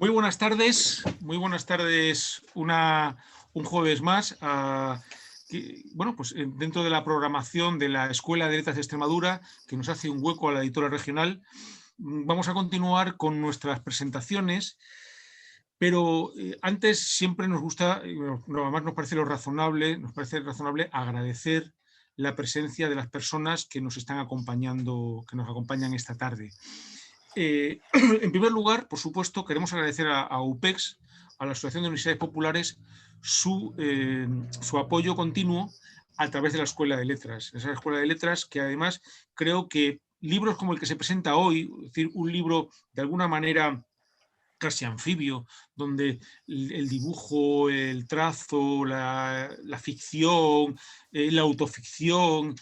Muy buenas tardes un jueves más. Bueno, pues dentro de la programación de la Escuela de Letras de Extremadura, que nos hace un hueco a la editora regional, vamos a continuar con nuestras presentaciones, pero antes siempre nos gusta, además nos parece razonable agradecer la presencia de las personas que nos están acompañando, que nos acompañan esta tarde. En primer lugar, por supuesto, queremos agradecer a UPEX, a la Asociación de Universidades Populares, su apoyo continuo a través de la Escuela de Letras. Esa Escuela de Letras que además creo que libros como el que se presenta hoy, es decir, un libro de alguna manera casi anfibio, donde el dibujo, el trazo, la ficción, la autoficción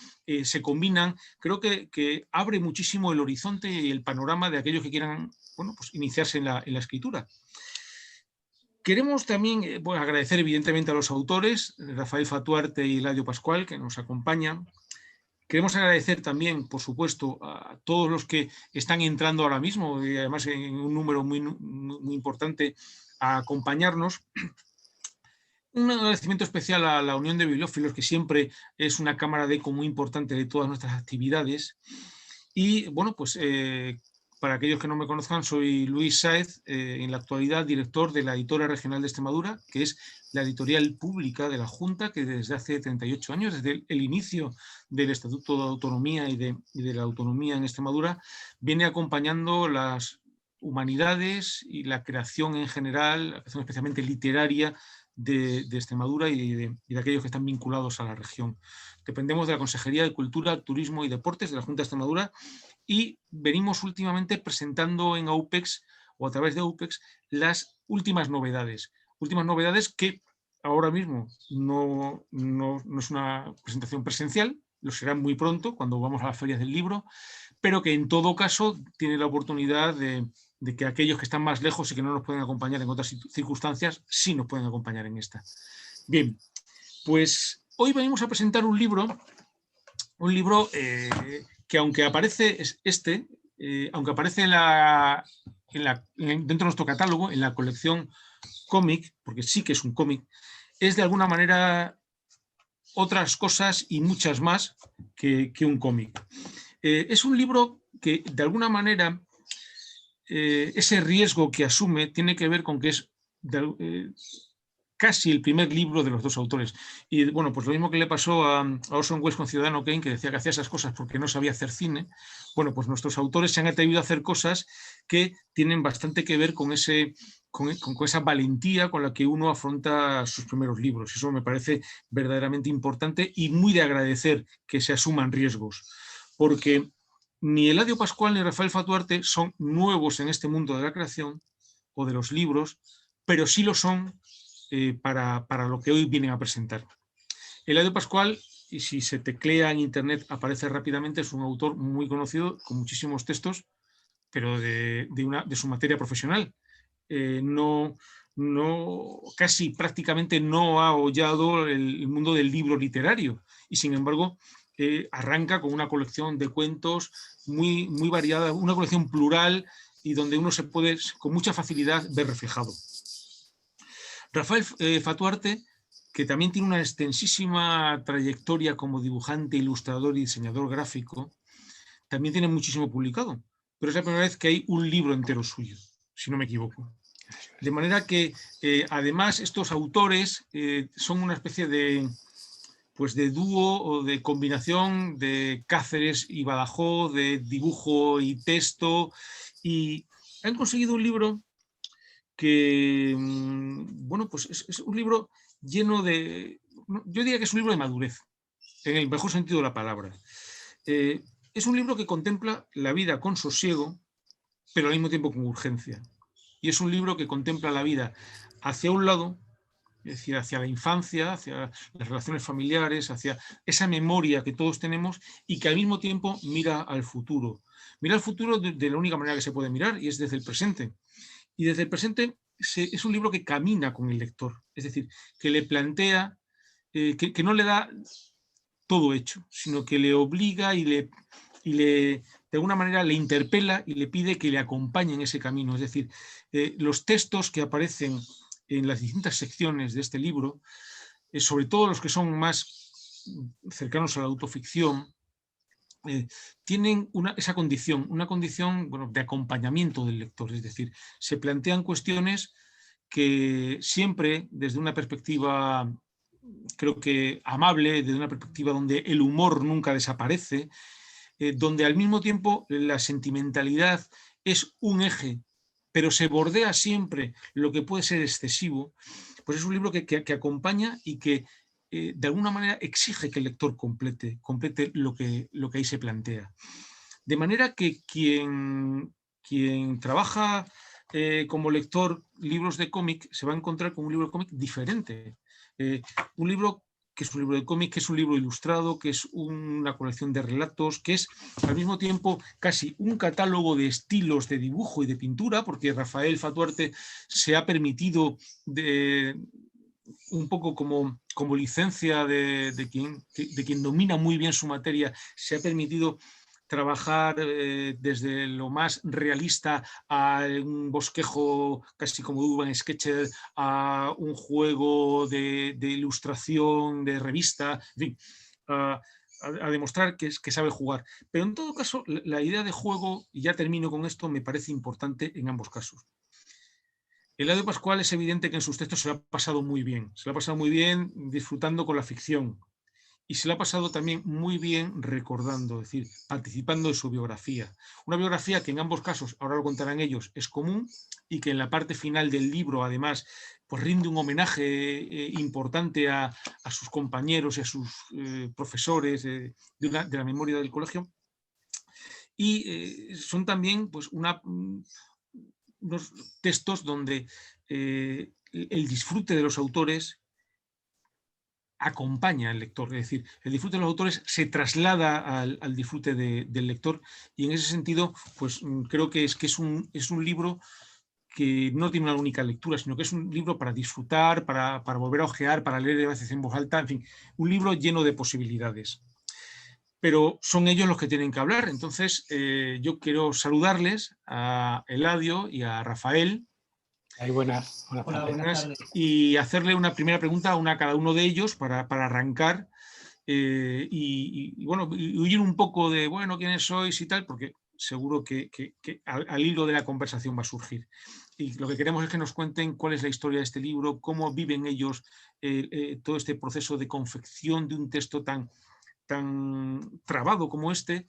se combinan, creo que abre muchísimo el horizonte y el panorama de aquellos que quieran, bueno, pues iniciarse en la escritura. Queremos también agradecer evidentemente a los autores, Rafael Fatuarte y Eladio Pascual, que nos acompañan. Queremos agradecer también, por supuesto, a todos los que están entrando ahora mismo, y además en un número muy importante, a acompañarnos. Un agradecimiento especial a la Unión de Bibliófilos, que siempre es una cámara de eco muy importante de todas nuestras actividades. Y bueno, pues para aquellos que no me conozcan, soy Luis Sáez, en la actualidad director de la Editora Regional de Extremadura, que es la editorial pública de la Junta, que desde hace 38 años, desde el inicio del Estatuto de Autonomía y de la autonomía en Extremadura, viene acompañando las humanidades y la creación en general, la creación especialmente literaria de Extremadura y de aquellos que están vinculados a la región. Dependemos de la Consejería de Cultura, Turismo y Deportes de la Junta de Extremadura y venimos últimamente presentando en AUPEX o a través de AUPEX las últimas novedades que ahora mismo no es una presentación presencial, lo será muy pronto cuando vamos a las ferias del libro, pero que en todo caso tiene la oportunidad de que aquellos que están más lejos y que no nos pueden acompañar en otras circunstancias, sí nos pueden acompañar en esta. Bien, pues hoy venimos a presentar un libro que aunque aparece aunque aparece dentro de nuestro catálogo, en la colección cómic, porque sí que es un cómic, es de alguna manera otras cosas y muchas más que un cómic. Es un libro que de alguna manera ese riesgo que asume tiene que ver con que es casi el primer libro de los dos autores. Y bueno, pues lo mismo que le pasó a Orson Welles con Ciudadano Kane, que decía que hacía esas cosas porque no sabía hacer cine. Bueno, pues nuestros autores se han atrevido a hacer cosas que tienen bastante que ver con esa valentía con la que uno afronta sus primeros libros. Eso me parece verdaderamente importante y muy de agradecer que se asuman riesgos, porque ni Eladio Pascual ni Rafael Fatuarte son nuevos en este mundo de la creación o de los libros, pero sí lo son para lo que hoy vienen a presentar. Eladio Pascual, y si se teclea en internet aparece rápidamente, es un autor muy conocido, con muchísimos textos, pero de su materia profesional. Casi prácticamente no ha hollado el mundo del libro literario, y sin embargo arranca con una colección de cuentos muy variada, una colección plural y donde uno se puede con mucha facilidad ver reflejado. Rafael Fatuarte, que también tiene una extensísima trayectoria como dibujante, ilustrador y diseñador gráfico, también tiene muchísimo publicado, pero es la primera vez que hay un libro entero suyo, si no me equivoco. De manera que, además, estos autores son una especie de dúo o de combinación de Cáceres y Badajoz, de dibujo y texto, y han conseguido un libro que, bueno, pues es un libro lleno de, yo diría que es un libro de madurez, en el mejor sentido de la palabra. Es un libro que contempla la vida con sosiego, pero al mismo tiempo con urgencia. Y es un libro que contempla la vida hacia un lado, es decir, hacia la infancia, hacia las relaciones familiares, hacia esa memoria que todos tenemos y que al mismo tiempo mira al futuro. Mira al futuro de la única manera que se puede mirar, y es desde el presente. Y desde el presente es un libro que camina con el lector, es decir, que le plantea, que no le da todo hecho, sino que le obliga y le de alguna manera le interpela y le pide que le acompañe en ese camino. Es decir, los textos que aparecen en las distintas secciones de este libro, sobre todo los que son más cercanos a la autoficción, tienen esa condición, una condición, bueno, de acompañamiento del lector. Es decir, se plantean cuestiones que siempre desde una perspectiva, creo que amable, desde una perspectiva donde el humor nunca desaparece, donde al mismo tiempo la sentimentalidad es un eje, pero se bordea siempre lo que puede ser excesivo, pues es un libro que acompaña y que de alguna manera exige que el lector complete lo que ahí se plantea. De manera que quien trabaja como lector libros de cómic se va a encontrar con un libro de cómic diferente. Un libro que es un libro de cómic, que es un libro ilustrado, que es una colección de relatos, que es al mismo tiempo casi un catálogo de estilos de dibujo y de pintura, porque Rafael Fatuarte se ha permitido, un poco como licencia de quien domina muy bien su materia, se ha permitido trabajar desde lo más realista a un bosquejo casi como Urban Sketcher, a un juego de ilustración, de revista, en fin, a demostrar que sabe jugar. Pero en todo caso, la idea de juego, y ya termino con esto, me parece importante en ambos casos. Eladio Pascual es evidente que en sus textos se lo ha pasado muy bien. Se lo ha pasado muy bien disfrutando con la ficción. Y se lo ha pasado también muy bien recordando, es decir, participando de su biografía. Una biografía que en ambos casos, ahora lo contarán ellos, es común y que en la parte final del libro, además, pues rinde un homenaje importante a sus compañeros y a sus profesores de la memoria del colegio. Y son también pues, unos textos donde el disfrute de los autores acompaña al lector, es decir, el disfrute de los autores se traslada al disfrute del lector, y en ese sentido, pues creo que es un libro que no tiene una única lectura, sino que es un libro para disfrutar, para volver a ojear, para leer a veces en voz alta, en fin, un libro lleno de posibilidades. Pero son ellos los que tienen que hablar. Entonces, yo quiero saludarles a Eladio y a Rafael. Buenas Hola, buenas tardes. Y hacerle una primera pregunta a cada uno de ellos para arrancar y bueno, y huir un poco de, bueno, quiénes sois y tal, porque seguro que al hilo de la conversación va a surgir. Y lo que queremos es que nos cuenten cuál es la historia de este libro, cómo viven ellos todo este proceso de confección de un texto tan trabado como este.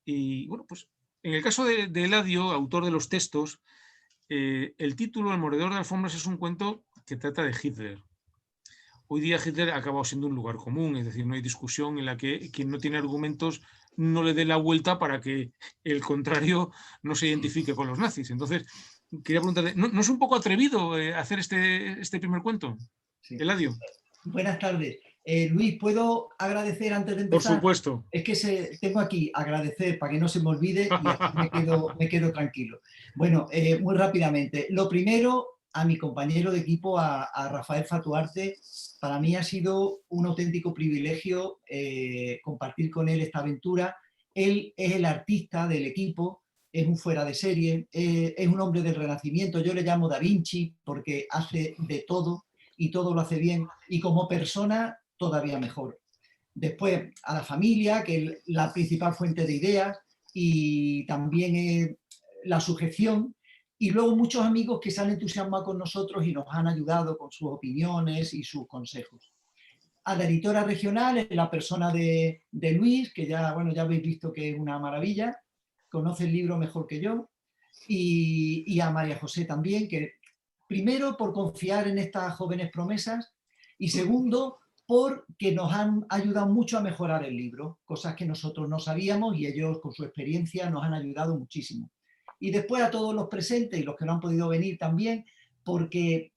Y bueno, pues en el caso de Eladio, autor de los textos, el título El mordedor de alfombras es un cuento que trata de Hitler. Hoy día Hitler ha acabado siendo un lugar común, es decir, no hay discusión en la que quien no tiene argumentos no le dé la vuelta para que el contrario no se identifique con los nazis. Entonces, quería preguntarle, ¿no es un poco atrevido hacer este primer cuento? Sí. Eladio. Buenas tardes. Luis, ¿puedo agradecer antes de Por empezar? supuesto. Es que tengo aquí agradecer para que no se me olvide y así me quedo tranquilo. Bueno, muy rápidamente. Lo primero, a mi compañero de equipo, a Rafael Fatuarte, para mí ha sido un auténtico privilegio compartir con él esta aventura. Él es el artista del equipo, es un fuera de serie, es un hombre del Renacimiento. Yo le llamo Da Vinci porque hace de todo y todo lo hace bien, y como persona todavía mejor. Después a la familia, que es la principal fuente de ideas, y también la sujeción, y luego muchos amigos que se han entusiasmado con nosotros y nos han ayudado con sus opiniones y sus consejos. A la editora regional, en la persona de Luis, que ya, bueno, ya habéis visto que es una maravilla, conoce el libro mejor que yo, y a María José también, que primero por confiar en estas jóvenes promesas y segundo porque nos han ayudado mucho a mejorar el libro, cosas que nosotros no sabíamos y ellos con su experiencia nos han ayudado muchísimo. Y después a todos los presentes y los que no han podido venir también, porque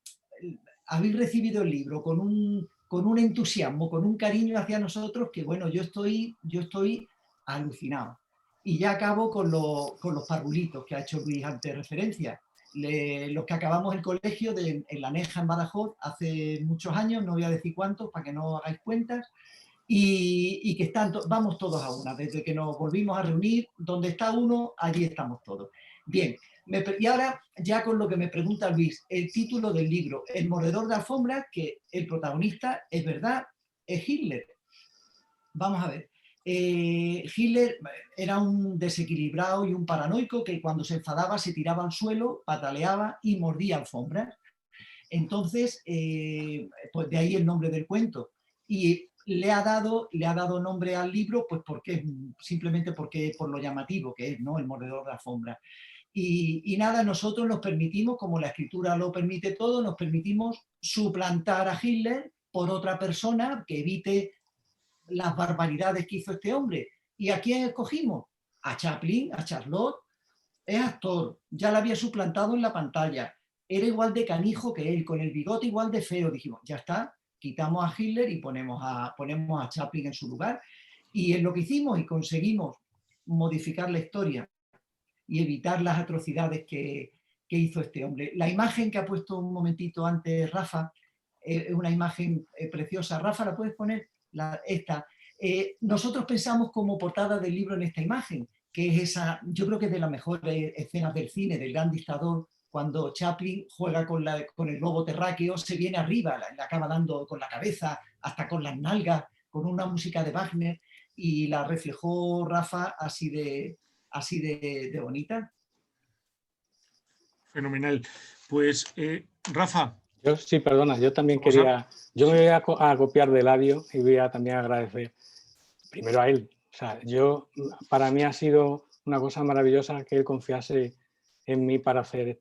habéis recibido el libro con un entusiasmo, con un cariño hacia nosotros que, bueno, yo estoy alucinado. Y ya acabo con los parvulitos que ha hecho Luis antes referencia. Los que acabamos el colegio en La Neja, en Badajoz, hace muchos años, no voy a decir cuántos para que no hagáis cuentas, y que están vamos todos a una. Desde que nos volvimos a reunir, donde está uno, allí estamos todos. Bien, y ahora ya con lo que me pregunta Luis, el título del libro, El mordedor de alfombras, que el protagonista, es verdad, es Hitler. Vamos a ver. Hitler era un desequilibrado y un paranoico que cuando se enfadaba se tiraba al suelo, pataleaba y mordía alfombras. Entonces, pues de ahí el nombre del cuento. Y le ha dado nombre al libro, pues simplemente porque por lo llamativo que es, ¿no? El mordedor de alfombra. Y nada, nosotros nos permitimos, como la escritura lo permite todo, nos permitimos suplantar a Hitler por otra persona que evite las barbaridades que hizo este hombre. ¿Y a quién escogimos? A Chaplin, a Charlotte. Es actor, ya la había suplantado en la pantalla, era igual de canijo que él, con el bigote igual de feo. Dijimos, ya está, quitamos a Hitler y ponemos a Chaplin en su lugar. Y es lo que hicimos y conseguimos modificar la historia y evitar las atrocidades que hizo este hombre. La imagen que ha puesto un momentito antes Rafa es una imagen preciosa. Rafa, ¿la puedes poner? Esta. Nosotros pensamos como portada del libro en esta imagen, que es esa, yo creo que es de las mejores escenas del cine, del gran dictador, cuando Chaplin juega con el globo terráqueo, se viene arriba, le acaba dando con la cabeza, hasta con las nalgas, con una música de Wagner, y la reflejó Rafa así de bonita. Fenomenal. Pues, Rafa. Yo sí, perdona, yo también Vamos quería... Yo me voy a copiar de Eladio y voy a también agradecer primero a él. O sea, para mí ha sido una cosa maravillosa que él confiase en mí para hacer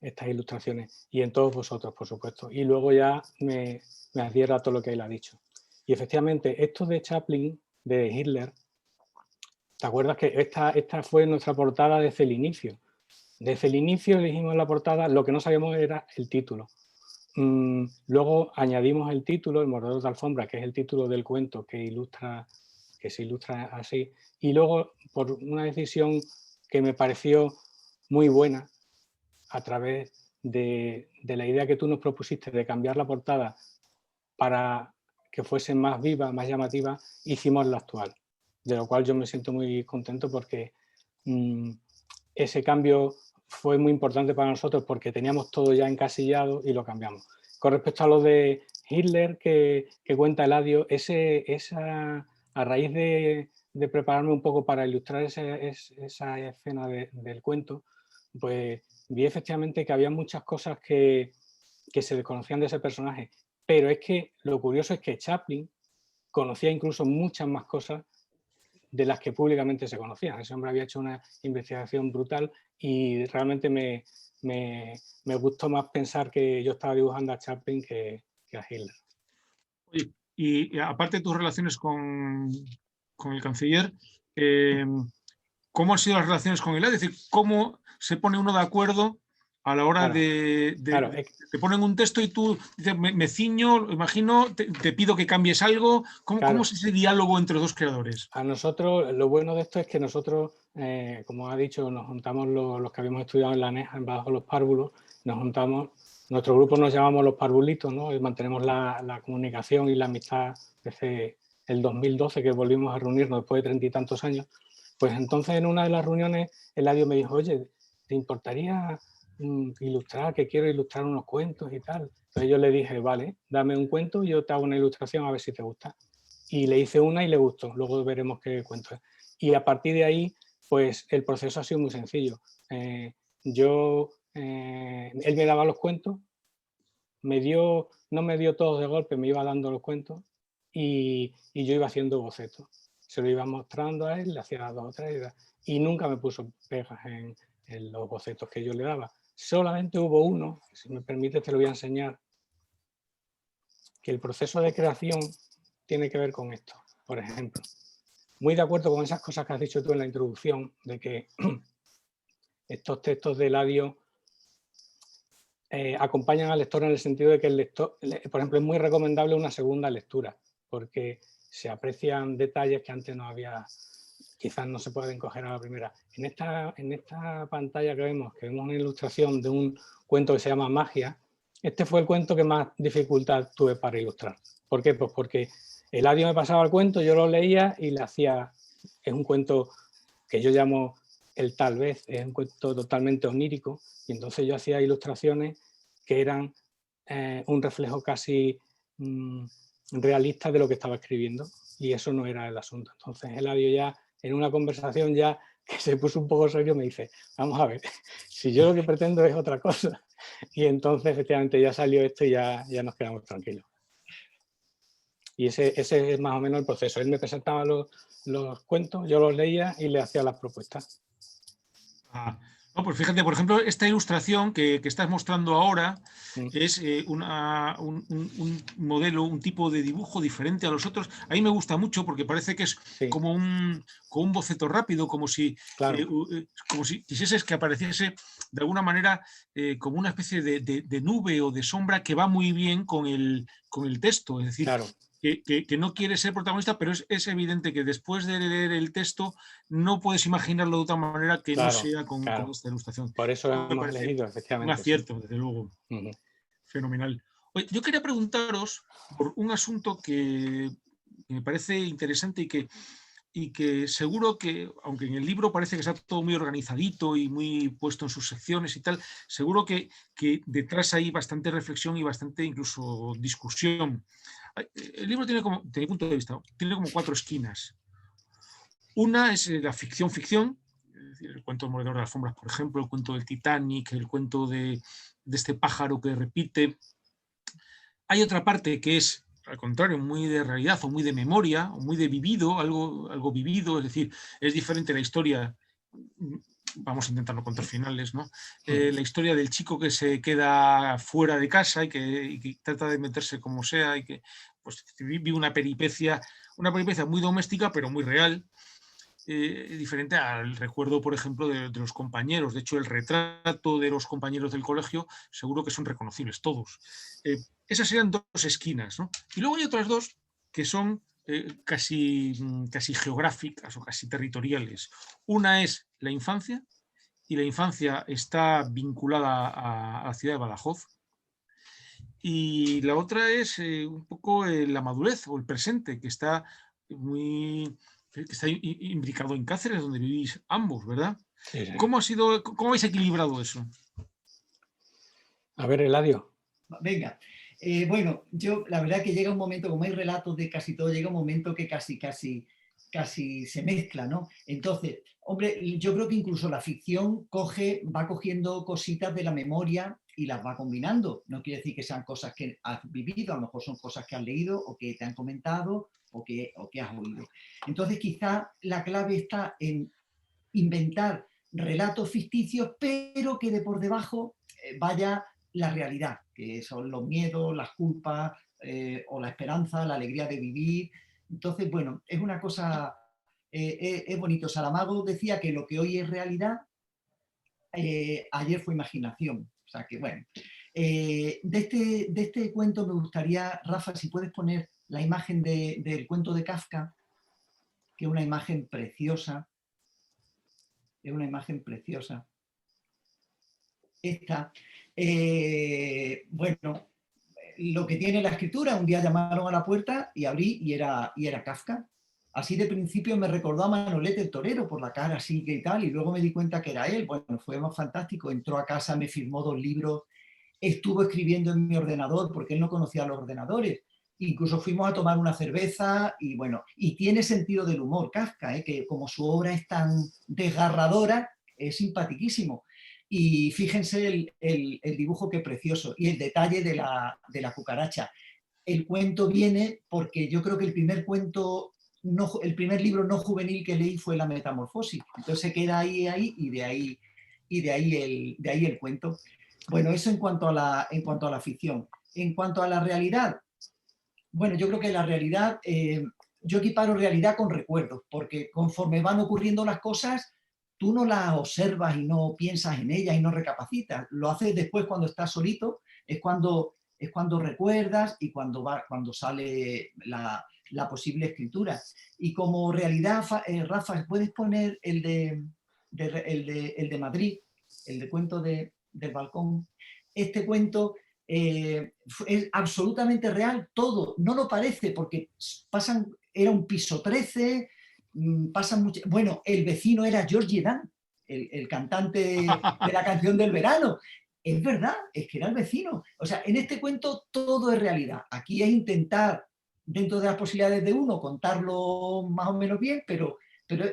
estas ilustraciones y en todos vosotros, por supuesto. Y luego ya me adhiero a todo lo que él ha dicho. Y efectivamente, esto de Chaplin, de Hitler, ¿te acuerdas que esta fue nuestra portada desde el inicio? Desde el inicio elegimos la portada, lo que no sabíamos era el título. Luego añadimos el título, El mordedor de alfombra, que es el título del cuento que se ilustra así. Y luego, por una decisión que me pareció muy buena, a través de la idea que tú nos propusiste de cambiar la portada para que fuese más viva, más llamativa, hicimos la actual. De lo cual yo me siento muy contento porque ese cambio fue muy importante para nosotros porque teníamos todo ya encasillado y lo cambiamos. Con respecto a lo de Hitler que cuenta Eladio, a raíz de prepararme un poco para ilustrar esa escena del cuento, pues vi efectivamente que había muchas cosas que se desconocían de ese personaje. Pero es que lo curioso es que Chaplin conocía incluso muchas más cosas de las que públicamente se conocían. Ese hombre había hecho una investigación brutal y realmente me gustó más pensar que yo estaba dibujando a Chaplin que a Hitler. Oye, y aparte de tus relaciones con el canciller, ¿cómo han sido las relaciones con él? Es decir, ¿cómo se pone uno de acuerdo a la hora claro, te ponen un texto y tú dices, me ciño, imagino, te pido que cambies algo? ¿Cómo es ese diálogo entre los dos creadores? A nosotros, lo bueno de esto es que nosotros, como ha dicho, nos juntamos los que habíamos estudiado en la NEJA, bajo los párvulos, nos juntamos, nuestro grupo nos llamamos los parvulitos, ¿no? Y mantenemos la comunicación y la amistad desde el 2012, que volvimos a reunirnos después de 30 y tantos años. Pues entonces en una de las reuniones Eladio me dijo, oye, ¿te importaría ilustrar, que quiero ilustrar unos cuentos y tal? Entonces yo le dije, vale, dame un cuento y yo te hago una ilustración a ver si te gusta. Y le hice una y le gustó, luego veremos qué cuento es. Y a partir de ahí, pues el proceso ha sido muy sencillo. Él me daba los cuentos, no me dio todos de golpe, me iba dando los cuentos y yo iba haciendo bocetos. Se lo iba mostrando a él, le hacía 2 o 3 y nunca me puso pegas en los bocetos que yo le daba. Solamente hubo uno, si me permite te lo voy a enseñar, que el proceso de creación tiene que ver con esto. Por ejemplo, muy de acuerdo con esas cosas que has dicho tú en la introducción, de que estos textos de Eladio acompañan al lector en el sentido de que el lector, por ejemplo, es muy recomendable una segunda lectura, porque se aprecian detalles que antes no había, quizás no se pueden coger a la primera. En esta pantalla que vemos una ilustración de un cuento que se llama Magia. Este fue el cuento que más dificultad tuve para ilustrar. ¿Por qué? Pues porque Eladio me pasaba el cuento, yo lo leía y le hacía, es un cuento que yo llamo el tal vez, es un cuento totalmente onírico, y entonces yo hacía ilustraciones que eran un reflejo casi realista de lo que estaba escribiendo, y eso no era el asunto. Entonces Eladio ya, en una conversación ya que se puso un poco serio, me dice, vamos a ver, si yo lo que pretendo es otra cosa, y entonces efectivamente ya salió esto y ya nos quedamos tranquilos. Y ese es más o menos el proceso. Él me presentaba los cuentos, yo los leía y le hacía las propuestas. No, pues fíjate, por ejemplo, esta ilustración que estás mostrando ahora es un modelo, un tipo de dibujo diferente a los otros. A mí me gusta mucho porque parece que es como un boceto rápido, como si quisieses que apareciese de alguna manera como una especie de nube o de sombra que va muy bien con el texto. Es decir, que no quiere ser protagonista, pero es evidente que después de leer el texto no puedes imaginarlo de otra manera que no sea con esta ilustración. Por eso hemos elegido, efectivamente. Un acierto, desde luego. Fenomenal. Oye, yo quería preguntaros por un asunto que me parece interesante y que seguro que, aunque en el libro parece que está todo muy organizadito y muy puesto en sus secciones y tal, seguro que detrás hay bastante reflexión y bastante incluso discusión. El libro tiene como, desde mi punto de vista, tiene como 4 esquinas. Una es la ficción, es decir, el cuento del Mordedor de alfombras, por ejemplo, el cuento del Titanic, el cuento de este pájaro que repite. Hay otra parte que es, al contrario, muy de realidad o muy de memoria, o muy de vivido, algo vivido, es decir, es diferente la historia. Vamos a intentar no contar finales, ¿no? La historia del chico que se queda fuera de casa y que trata de meterse como sea y que pues, vive una peripecia muy doméstica, pero muy real. Diferente al recuerdo, por ejemplo, de los compañeros. De hecho, el retrato de los compañeros del colegio seguro que son reconocibles todos. Esas serían 2 esquinas, ¿no? Y luego hay otras 2 que son casi geográficas o casi territoriales. Una es la infancia, y la infancia está vinculada a la ciudad de Badajoz. Y la otra es un poco la madurez o el presente, que está imbricado en Cáceres, donde vivís ambos, ¿verdad? Sí, sí. ¿Cómo habéis equilibrado eso? A ver, Eladio. Venga. Bueno, yo la verdad que llega un momento, como hay relatos de casi todo, llega un momento que casi se mezcla, ¿no? Entonces, hombre, yo creo que incluso la ficción va cogiendo cositas de la memoria y las va combinando. No quiere decir que sean cosas que has vivido, a lo mejor son cosas que has leído o que te han comentado o que has oído. Entonces, quizá la clave está en inventar relatos ficticios, pero que de por debajo vaya la realidad, que son los miedos, las culpas o la esperanza, la alegría de vivir. Entonces, bueno, es una cosa, es bonito. Saramago decía que lo que hoy es realidad, ayer fue imaginación. O sea que, bueno, de este cuento me gustaría, Rafa, si puedes poner la imagen del cuento de Kafka, que es una imagen preciosa. Es una imagen preciosa. Esta, bueno, lo que tiene la escritura, un día llamaron a la puerta y abrí y era Kafka. Así de principio me recordó a Manolete el torero por la cara así que y tal, y luego me di cuenta que era él. Bueno, fue más fantástico. Entró a casa, me firmó 2 libros, estuvo escribiendo en mi ordenador porque él no conocía los ordenadores. Incluso fuimos a tomar una cerveza y bueno, y tiene sentido del humor Kafka, que como su obra es tan desgarradora, es simpaticísimo. Y fíjense el dibujo qué precioso y el detalle de la cucaracha. El cuento viene porque yo creo que el primer libro no juvenil que leí fue La Metamorfosis. Entonces se queda ahí y de ahí el cuento. Bueno, eso en cuanto a la ficción. En cuanto a la realidad, bueno, yo creo que la realidad, yo equiparo realidad con recuerdos, porque conforme van ocurriendo las cosas, tú no las observas y no piensas en ellas y no recapacitas. Lo haces después cuando estás solito, es cuando recuerdas y cuando sale la posible escritura. Y como realidad, Rafa, ¿puedes poner el de Madrid, el de cuento del balcón? Este cuento Es absolutamente real todo, no lo parece porque era un piso 13, pasan mucho. Bueno, el vecino era George Dan, el cantante de la canción del verano. Es verdad, es que era el vecino. O sea, en este cuento todo es realidad. Aquí es intentar, dentro de las posibilidades de uno, contarlo más o menos bien, pero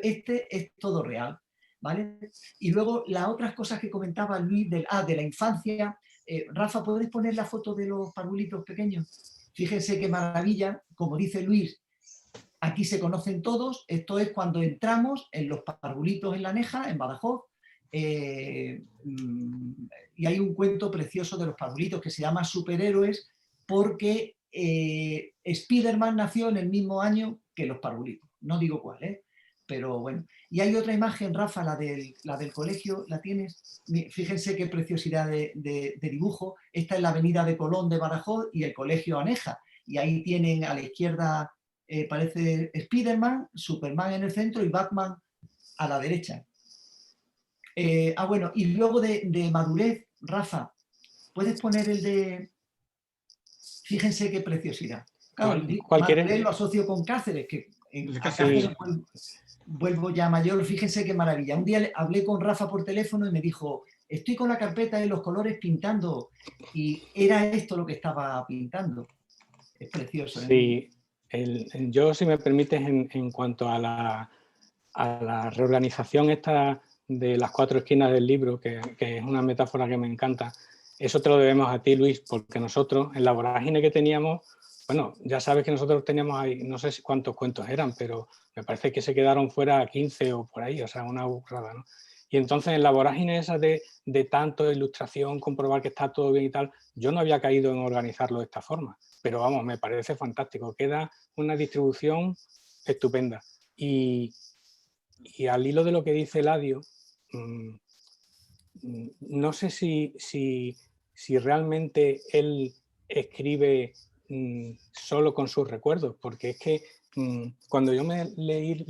este es todo real, ¿vale? Y luego las otras cosas que comentaba Luis de la infancia. Rafa, ¿puedes poner la foto de los parvulitos pequeños? Fíjense qué maravilla, como dice Luis, aquí se conocen todos. Esto es cuando entramos en los parvulitos en La Neja, en Badajoz, y hay un cuento precioso de los parvulitos que se llama Superhéroes, porque Spiderman nació en el mismo año que los parvulitos. No digo cuál, pero bueno. Y hay otra imagen, Rafa, la del colegio, ¿la tienes? Fíjense qué preciosidad de dibujo. Esta es la avenida de Colón de Badajoz y el colegio Aneja. Y ahí tienen a la izquierda, parece Spiderman, Superman en el centro y Batman a la derecha. Bueno, y luego de madurez, Rafa, ¿puedes poner el de...? Fíjense qué preciosidad. Claro, ¿Cuál quieres? Madurez lo asocio con Cáceres, que a Cáceres vuelvo ya mayor. Fíjense qué maravilla. Un día hablé con Rafa por teléfono y me dijo, estoy con la carpeta de los colores pintando, y era esto lo que estaba pintando. Es precioso. Sí, yo, si me permites, en cuanto a la reorganización esta de las 4 esquinas del libro, que es una metáfora que me encanta, eso te lo debemos a ti, Luis, porque nosotros, en la vorágine que teníamos, bueno, ya sabes que nosotros teníamos ahí, no sé cuántos cuentos eran, pero me parece que se quedaron fuera 15 o por ahí, o sea, una burrada, ¿no? Y entonces en la vorágine esa de tanto ilustración, comprobar que está todo bien y tal, yo no había caído en organizarlo de esta forma, pero vamos, me parece fantástico, queda una distribución estupenda. Y al hilo de lo que dice Eladio, no sé si realmente él escribe solo con sus recuerdos, porque es que cuando yo me leí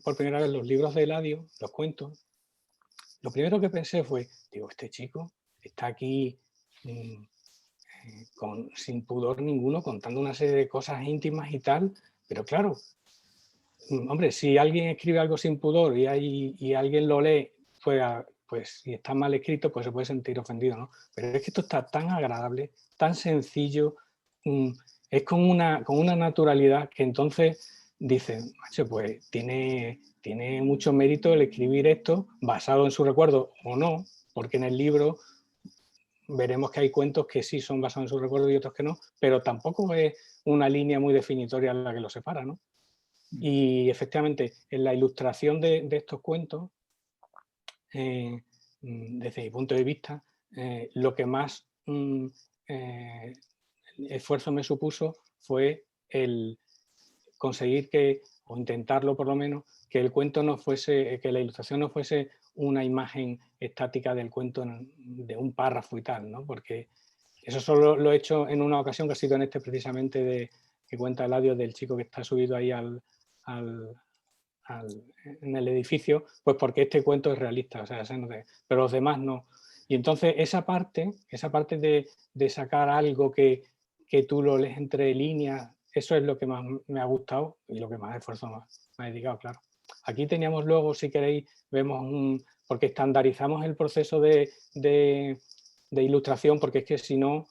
por primera vez los libros de Eladio, los cuentos, lo primero que pensé fue, digo, este chico está aquí sin pudor ninguno, contando una serie de cosas íntimas y tal, pero claro, hombre, si alguien escribe algo sin pudor y alguien lo lee, pues si está mal escrito, pues se puede sentir ofendido, ¿no? Pero es que esto está tan agradable, tan sencillo, es con una naturalidad que entonces dicen, macho, pues tiene mucho mérito el escribir esto basado en su recuerdo o no, porque en el libro veremos que hay cuentos que sí son basados en su recuerdo y otros que no, pero tampoco es una línea muy definitoria la que los separa, ¿no? Y efectivamente, en la ilustración de estos cuentos, desde mi punto de vista, lo que más esfuerzo me supuso fue el conseguir o intentarlo por lo menos, que el cuento no fuese, que la ilustración no fuese una imagen estática del cuento de un párrafo y tal, ¿no? Porque eso solo lo he hecho en una ocasión, que ha sido en este precisamente que cuenta Eladio, del chico que está subido ahí en el edificio, pues porque este cuento es realista, o sea, pero los demás no. Y entonces esa parte de sacar algo que tú lo lees entre líneas, eso es lo que más me ha gustado y lo que más esfuerzo me ha dedicado, claro. Aquí teníamos luego, si queréis, vemos porque estandarizamos el proceso de ilustración, porque es que si no,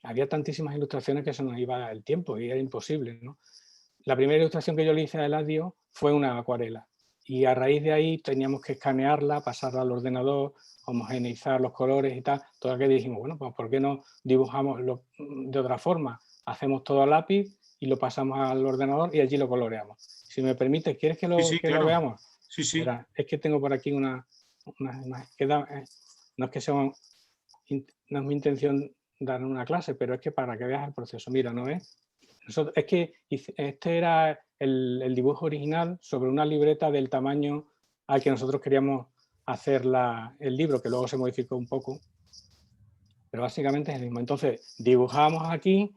había tantísimas ilustraciones que se nos iba el tiempo y era imposible, ¿no? La primera ilustración que yo le hice a Eladio fue una acuarela y a raíz de ahí teníamos que escanearla, pasarla al ordenador, homogeneizar los colores y tal. Todo que dijimos, bueno, pues ¿por qué no dibujamos de otra forma? Hacemos todo a lápiz y lo pasamos al ordenador y allí lo coloreamos. Si me permites, ¿quieres que claro. lo veamos? Sí, sí. Mira, es que tengo por aquí una no es que no es mi intención dar una clase, pero es que para que veas el proceso. Mira, ¿no ves? Es que este era el dibujo original sobre una libreta del tamaño al que nosotros queríamos hacer el libro, que luego se modificó un poco, pero básicamente es el mismo. Entonces dibujamos aquí,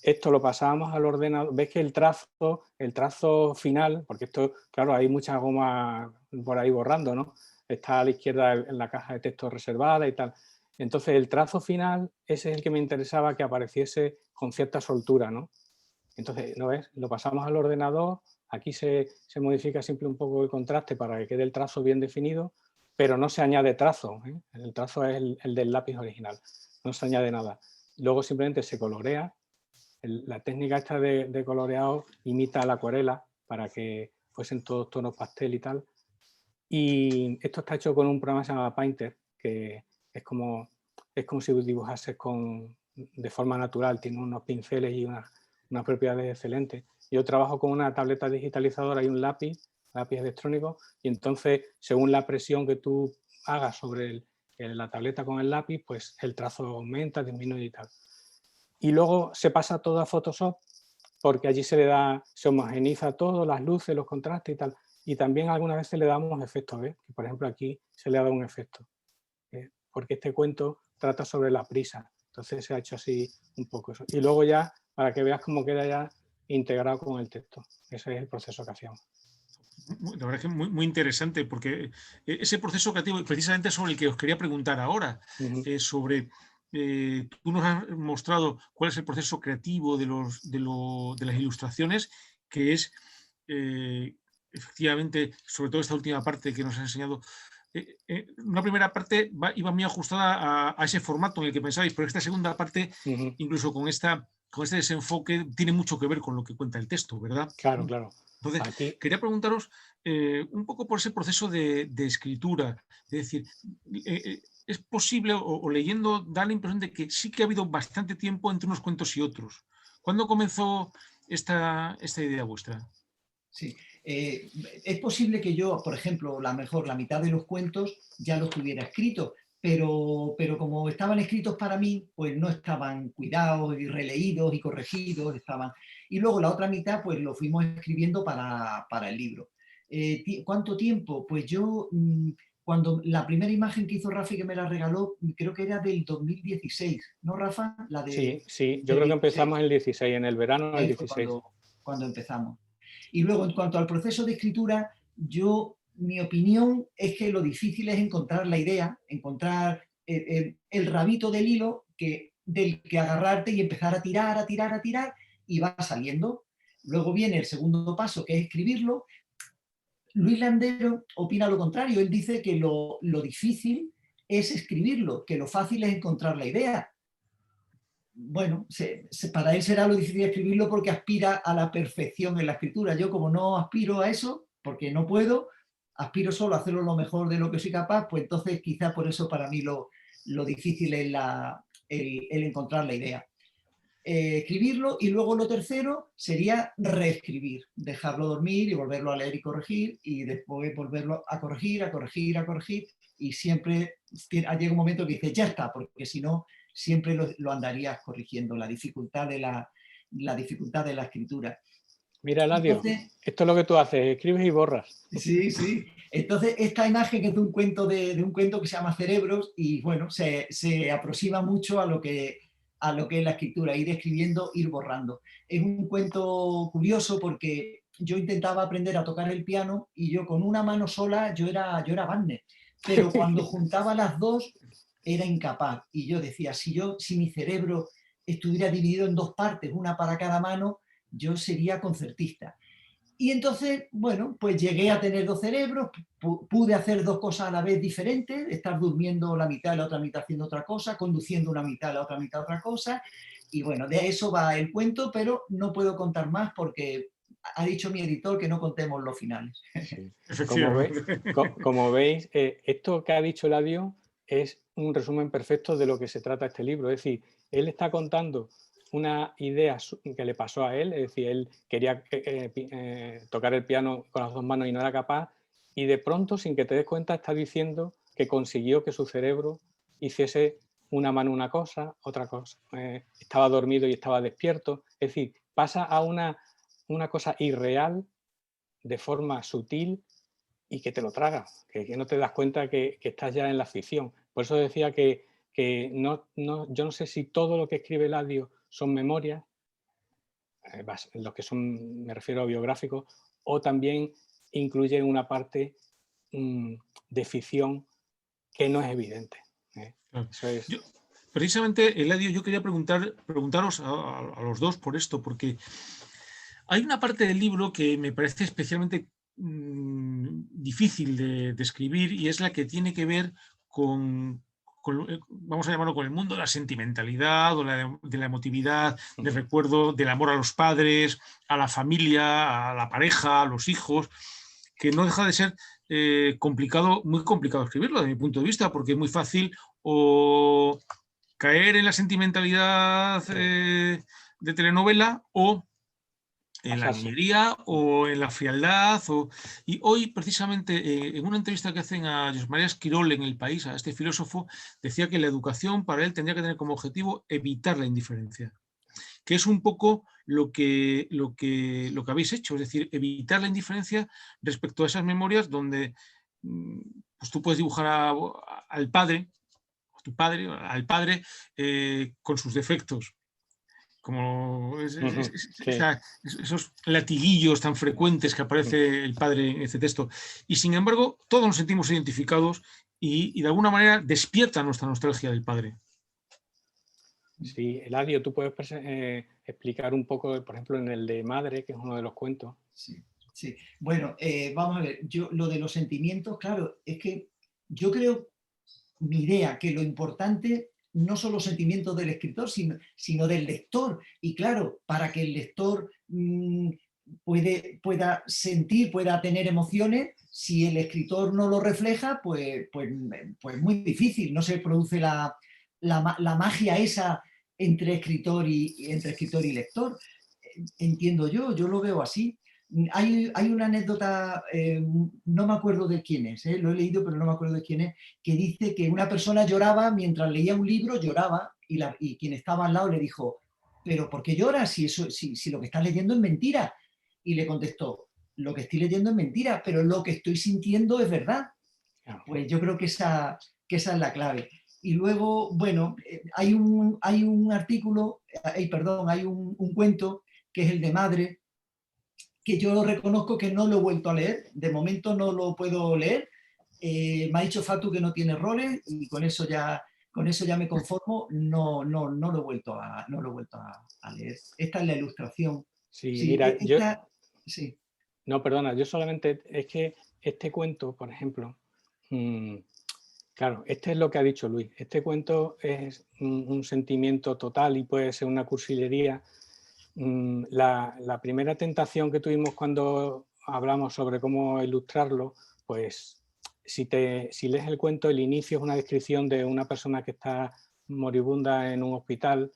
esto lo pasábamos al ordenador, ves que el trazo final, porque esto, claro, hay mucha goma por ahí borrando, ¿no? Está a la izquierda en la caja de texto reservada y tal. Entonces el trazo final, ese es el que me interesaba que apareciese con cierta soltura, ¿no? Entonces, ¿no ves? Lo pasamos al ordenador, aquí se modifica siempre un poco el contraste para que quede el trazo bien definido, pero no se añade trazo, ¿eh? El trazo es el del lápiz original, no se añade nada. Luego simplemente se colorea. La técnica esta de coloreado imita la acuarela para que fuesen todos tonos pastel y tal. Y esto está hecho con un programa que se llama Painter, que es como si dibujases de forma natural, tiene unos pinceles y unas propiedades excelentes. Yo trabajo con una tableta digitalizadora y un lápiz electrónico, y entonces, según la presión que tú hagas sobre la tableta con el lápiz, pues el trazo aumenta, disminuye y tal. Y luego se pasa todo a Photoshop, porque allí se homogeniza todo, las luces, los contrastes y tal. Y también algunas veces le damos efectos, ¿ves? Que por ejemplo aquí se le ha dado un efecto, porque este cuento trata sobre la prisa. Entonces se ha hecho así un poco eso. Y luego ya, para que veas cómo queda ya integrado con el texto. Ese es el proceso que hacíamos. La verdad es que muy, muy interesante, porque ese proceso creativo, precisamente sobre el que os quería preguntar ahora, sobre, tú nos has mostrado cuál es el proceso creativo de las ilustraciones, que es, efectivamente, sobre todo esta última parte que nos has enseñado, una primera parte iba muy ajustada a ese formato en el que pensáis, pero esta segunda parte, incluso con este desenfoque, tiene mucho que ver con lo que cuenta el texto, ¿verdad? Claro, claro. Entonces, aquí quería preguntaros un poco por ese proceso de escritura. Es decir, ¿es posible, o leyendo, da la impresión de que sí que ha habido bastante tiempo entre unos cuentos y otros? ¿Cuándo comenzó esta idea vuestra? Sí, es posible que yo, por ejemplo, la mitad de los cuentos ya los tuviera escritos, pero como estaban escritos para mí, pues no estaban cuidados y releídos y corregidos, y luego la otra mitad pues lo fuimos escribiendo para el libro. ¿Cuánto tiempo? Pues yo, cuando la primera imagen que hizo Rafa y que me la regaló, creo que era del 2016, ¿no, Rafa? Sí, yo creo que empezamos en el 16, en el verano del 16. Cuando empezamos. Y luego, en cuanto al proceso de escritura, mi opinión es que lo difícil es encontrar la idea, encontrar el rabito del hilo del que agarrarte y empezar a tirar, y va saliendo. Luego viene el segundo paso, que es escribirlo. Luis Landero opina lo contrario. Él dice que lo difícil es escribirlo, que lo fácil es encontrar la idea. Bueno, para él será lo difícil de escribirlo porque aspira a la perfección en la escritura. Yo, como no aspiro a eso, porque no puedo, aspiro solo a hacerlo lo mejor de lo que soy capaz, pues entonces quizá por eso para mí lo difícil es el encontrar la idea. Escribirlo, y luego lo tercero sería reescribir, dejarlo dormir y volverlo a leer y corregir, y después volverlo a corregir, y siempre llega un momento que dices, ya está, porque si no, siempre lo andarías corrigiendo, la dificultad de la escritura. Mira, Eladio, esto es lo que tú haces, escribes y borras. Sí, sí. Entonces, esta imagen es de un cuento de un cuento que se llama Cerebros, y bueno, se aproxima mucho a lo que es la escritura, ir escribiendo, ir borrando. Es un cuento curioso porque yo intentaba aprender a tocar el piano y yo con una mano sola, yo era Wagner, pero cuando juntaba las dos era incapaz. Y yo decía, si mi cerebro estuviera dividido en dos partes, una para cada mano, yo sería concertista. Y entonces, bueno, pues llegué a tener dos cerebros, pude hacer dos cosas a la vez diferentes, estar durmiendo la mitad y la otra mitad haciendo otra cosa, conduciendo una mitad y la otra mitad otra cosa, y bueno, de eso va el cuento, pero no puedo contar más porque ha dicho mi editor que no contemos los finales. Sí. Como veis, esto que ha dicho Eladio es un resumen perfecto de lo que se trata este libro. Es decir, él está contando una idea que le pasó a él, es decir, él quería tocar el piano con las dos manos y no era capaz, y de pronto, sin que te des cuenta, está diciendo que consiguió que su cerebro hiciese una mano una cosa, otra cosa. Estaba dormido y estaba despierto. Es decir, pasa a una cosa irreal de forma sutil y que te lo traga, que no te das cuenta que estás ya en la ficción. Por eso decía que yo no sé si todo lo que escribe Eladio son memorias, los que son, me refiero a biográficos, o también incluye una parte de ficción que no es evidente. Eso es. Precisamente, Eladio, yo quería preguntaros a los dos por esto, porque hay una parte del libro que me parece especialmente difícil de escribir, y es la que tiene que ver vamos a llamarlo, con el mundo de la sentimentalidad o de la emotividad, del recuerdo, del amor a los padres, a la familia, a la pareja, a los hijos, que no deja de ser muy complicado escribirlo desde mi punto de vista, porque es muy fácil o caer en la sentimentalidad de telenovela, o en la niñería, o en la frialdad. Y hoy, precisamente, en una entrevista que hacen a José María Esquirol en El País, a este filósofo, decía que la educación para él tendría que tener como objetivo evitar la indiferencia, que es un poco lo que habéis hecho, es decir, evitar la indiferencia respecto a esas memorias donde pues tú puedes dibujar al padre, con sus defectos, como esos latiguillos tan frecuentes que aparece el padre en este texto. Y sin embargo, todos nos sentimos identificados y de alguna manera despierta nuestra nostalgia del padre. Sí, Eladio, ¿tú puedes explicar un poco, por ejemplo, en el de Madre, que es uno de los cuentos? Sí. Bueno, vamos a ver, lo de los sentimientos, claro, es que yo creo, mi idea, que lo importante no son los sentimientos del escritor, sino del lector. Y claro, para que el lector pueda sentir, pueda tener emociones, si el escritor no lo refleja, pues muy difícil, no se produce la magia esa entre escritor y lector. Entiendo yo lo veo así. Hay una anécdota, no me acuerdo de quién es, lo he leído pero no me acuerdo de quién es, que dice que una persona lloraba mientras leía un libro, lloraba, y quien estaba al lado le dijo, ¿pero por qué lloras si lo que estás leyendo es mentira? Y le contestó, lo que estoy leyendo es mentira, pero lo que estoy sintiendo es verdad. Pues yo creo que esa es la clave. Y luego, bueno, hay un artículo, hay un cuento que es el de Madre, que yo reconozco que no lo he vuelto a leer, de momento no lo puedo leer. Me ha dicho Fatu que no tiene roles y con eso ya me conformo. No lo he vuelto a leer. Esta es la ilustración. Sí, mira, sí. No, perdona, yo solamente, es que este cuento, por ejemplo, claro, este es lo que ha dicho Luis, este cuento es un sentimiento total y puede ser una cursilería. La primera tentación que tuvimos cuando hablamos sobre cómo ilustrarlo, pues si lees el cuento, el inicio es una descripción de una persona que está moribunda en un hospital,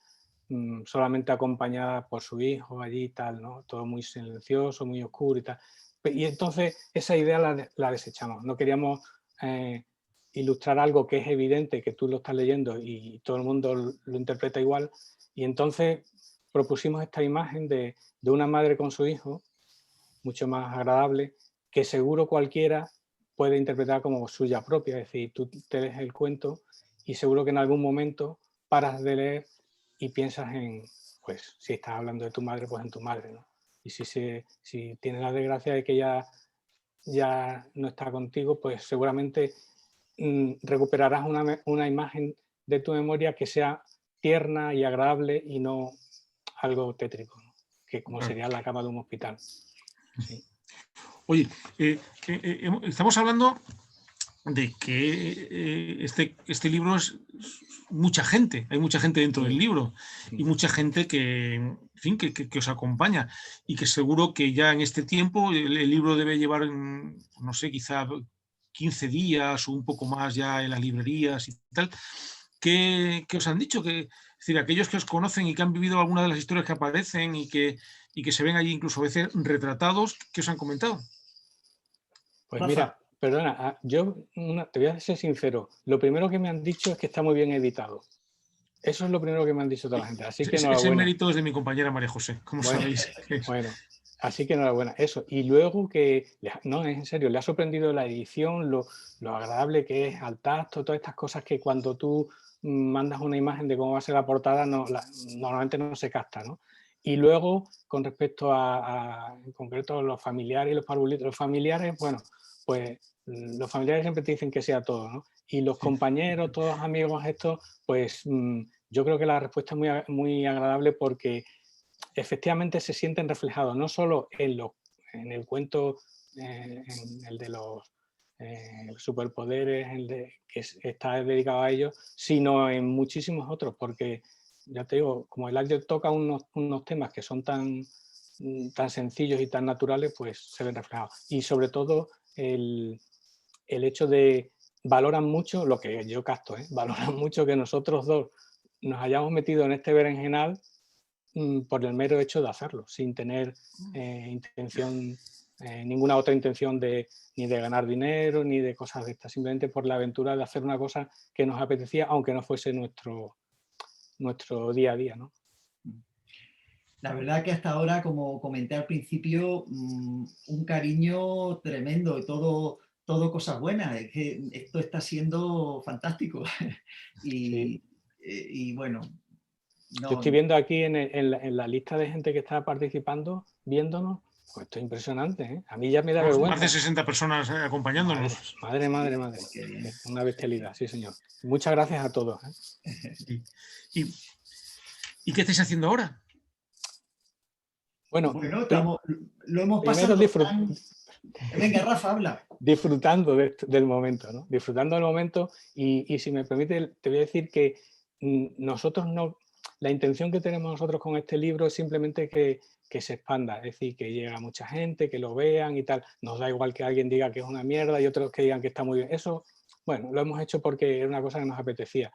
solamente acompañada por su hijo allí y tal, ¿no? Todo muy silencioso, muy oscuro y tal. Y entonces esa idea la desechamos. No queríamos ilustrar algo que es evidente, que tú lo estás leyendo y todo el mundo lo interpreta igual. Y entonces propusimos esta imagen de una madre con su hijo, mucho más agradable, que seguro cualquiera puede interpretar como suya propia. Es decir, tú te lees el cuento y seguro que en algún momento paras de leer y piensas en, pues, si estás hablando de tu madre, pues en tu madre, ¿no? Y si tienes la desgracia de que ya no está contigo, pues seguramente recuperarás una imagen de tu memoria que sea tierna y agradable y no algo tétrico, ¿no? Que como sería la cama de un hospital. Sí. Oye, estamos hablando de que este libro es mucha gente, hay mucha gente dentro del libro y mucha gente que, en fin, que os acompaña, y que seguro que ya en este tiempo el libro debe llevar, no sé, quizá 15 días o un poco más ya en las librerías y tal. ¿Qué os han dicho? Es decir, aquellos que os conocen y que han vivido alguna de las historias que aparecen y que se ven allí incluso a veces retratados, ¿qué os han comentado? Pues mira, perdona, te voy a ser sincero. Lo primero que me han dicho es que está muy bien editado. Eso es lo primero que me han dicho toda la gente. Así que enhorabuena. Ese mérito es de mi compañera María José, como sabéis. Bueno, así que enhorabuena. Eso. Y luego no, en serio, le ha sorprendido la edición, lo agradable que es al tacto, todas estas cosas que cuando tú mandas una imagen de cómo va a ser la portada, normalmente no se capta, ¿no? Y luego, con respecto en concreto, los familiares y los parvulitos, los familiares, bueno, pues los familiares siempre te dicen que sea todo, ¿no? Y los compañeros, todos los amigos estos, pues yo creo que la respuesta es muy, muy agradable porque efectivamente se sienten reflejados, no solo en el cuento, en el de los superpoderes, que está dedicado a ellos, sino en muchísimos otros, porque ya te digo, como Eladio toca unos temas que son tan sencillos y tan naturales, pues se ven reflejados. Y sobre todo el hecho de valoran mucho, lo que yo capto, valoran mucho que nosotros dos nos hayamos metido en este berenjenal por el mero hecho de hacerlo, sin tener ninguna otra intención ni de ganar dinero, ni de cosas de estas, simplemente por la aventura de hacer una cosa que nos apetecía, aunque no fuese nuestro día a día, ¿no? La verdad que hasta ahora, como comenté al principio, un cariño tremendo y todo cosas buenas. Es que esto está siendo fantástico. Sí. Y bueno... Yo estoy viendo aquí en la lista de gente que está participando, viéndonos, pues esto es impresionante, ¿eh? A mí ya me da vergüenza. Más de 60 personas acompañándonos. Madre. Una bestialidad, sí, señor. Muchas gracias a todos. Sí. ¿Y qué estáis haciendo ahora? Bueno, lo hemos pasado. Venga, Rafa, habla. Disfrutando del momento, ¿no? Disfrutando del momento y si me permite, te voy a decir que nosotros no... La intención que tenemos nosotros con este libro es simplemente que se expanda, es decir, que llegue a mucha gente, que lo vean y tal. Nos da igual que alguien diga que es una mierda y otros que digan que está muy bien. Eso, bueno, lo hemos hecho porque era una cosa que nos apetecía.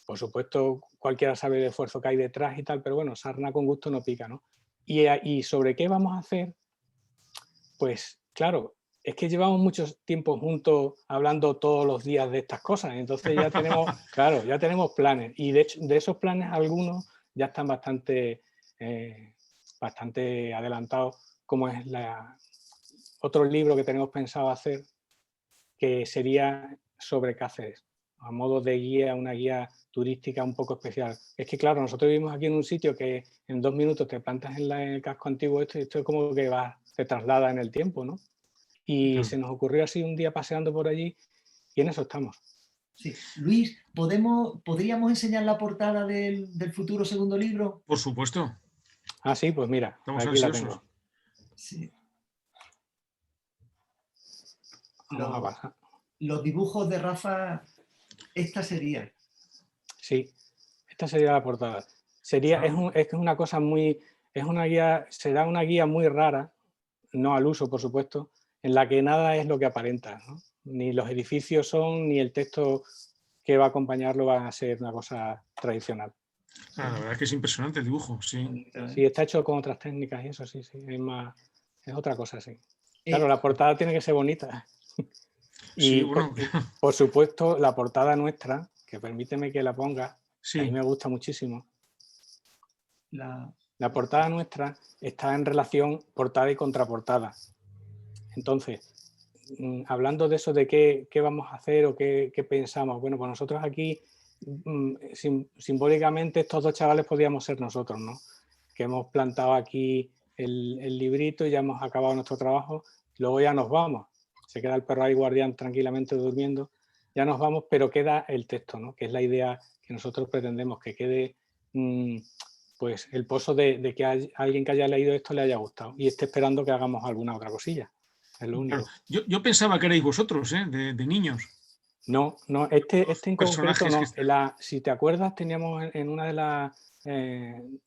Por supuesto, cualquiera sabe el esfuerzo que hay detrás y tal, pero bueno, sarna con gusto no pica, ¿no? Y sobre qué vamos a hacer, pues claro, es que llevamos mucho tiempo juntos hablando todos los días de estas cosas, entonces ya tenemos, claro, ya tenemos planes y de hecho de esos planes algunos ya están bastante adelantados, como es otro libro que tenemos pensado hacer, que sería sobre Cáceres, a modo de guía, una guía turística un poco especial. Es que claro, nosotros vivimos aquí en un sitio que en 2 minutos te plantas en el casco antiguo, esto es como que se traslada en el tiempo, ¿no? Y se nos ocurrió así un día paseando por allí y en eso estamos. Sí. Luis, ¿podríamos enseñar la portada del futuro segundo libro? Por supuesto. Ah, sí, pues mira, estamos aquí ansiosos. La tengo. Sí. Vamos a bajar. Los dibujos de Rafa, esta sería. Sí, esta sería la portada. Es una cosa muy... será una guía muy rara, no al uso, por supuesto, en la que nada es lo que aparenta, ¿no? Ni los edificios son, ni el texto que va a acompañarlo va a ser una cosa tradicional. La verdad es que es impresionante el dibujo, sí. Sí, está hecho con otras técnicas y eso sí, es otra cosa, sí. Claro, la portada tiene que ser bonita. Y sí, bueno. por supuesto, la portada nuestra, que permíteme que la ponga, sí. A mí me gusta muchísimo. La portada nuestra está en relación portada y contraportada. Entonces, hablando de eso, de qué vamos a hacer o qué pensamos, bueno, pues nosotros aquí, simbólicamente, estos dos chavales podíamos ser nosotros, ¿no? Que hemos plantado aquí el librito y ya hemos acabado nuestro trabajo, luego ya nos vamos. Se queda el perro ahí guardián tranquilamente durmiendo, ya nos vamos, pero queda el texto, ¿no? Que es la idea que nosotros pretendemos, que quede pues el pozo de que alguien que haya leído esto le haya gustado y esté esperando que hagamos alguna otra cosilla. Es lo único. Claro. Yo pensaba que erais vosotros, de niños. No, este en concreto no. Si te acuerdas, teníamos en una de las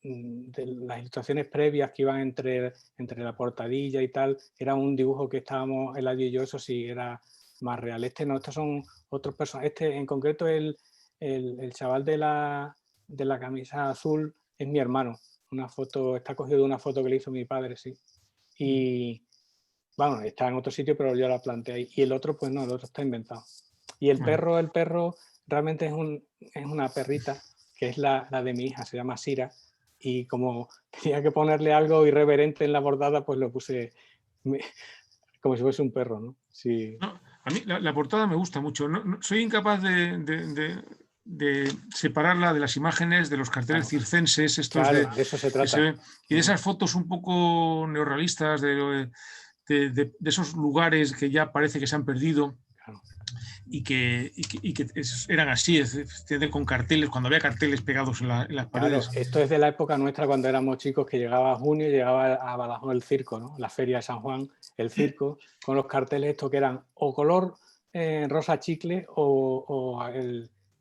ilustraciones previas que iban entre la portadilla y tal, era un dibujo que estábamos, Eladio y yo, eso sí, era más real. No, estos son otros personajes. En concreto, el chaval de la camisa azul es mi hermano. Una foto, está cogido de una foto que le hizo mi padre, sí. Y bueno, está en otro sitio, pero yo la planteé ahí. Y el otro, pues no, el otro está inventado. Y el perro realmente es una perrita, que es la de mi hija, se llama Sira. Y como tenía que ponerle algo irreverente en la portada, pues lo puse como si fuese un perro, ¿no? Sí. No, a mí la portada me gusta mucho. No, soy incapaz de separarla de las imágenes de los carteles circenses, estos de eso se trata. Y de esas fotos un poco neorrealistas de esos lugares que ya parece que se han perdido. eran así, con carteles, cuando había carteles pegados en las paredes. Claro, esto es de la época nuestra cuando éramos chicos, que llegaba junio y llegaba a Badajoz el circo, ¿no? La feria de San Juan, el circo, con los carteles estos que eran o color rosa chicle o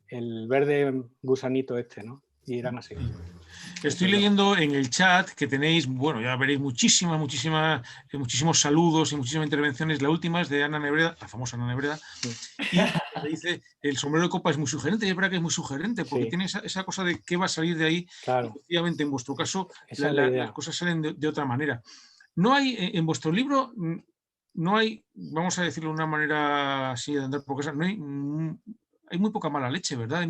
el verde gusanito este, ¿no? Y eran así. Estoy leyendo en el chat que tenéis, bueno, ya veréis muchísimos saludos y muchísimas intervenciones. La última es de Ana Nebreda, la famosa Ana Nebreda, y me dice, el sombrero de copa es muy sugerente, y es verdad que es muy sugerente, porque tiene esa cosa de qué va a salir de ahí. Claro. Efectivamente, en vuestro caso, las cosas salen de otra manera. No hay, en vuestro libro, no hay, vamos a decirlo de una manera así de andar por casa, hay muy poca mala leche, ¿verdad?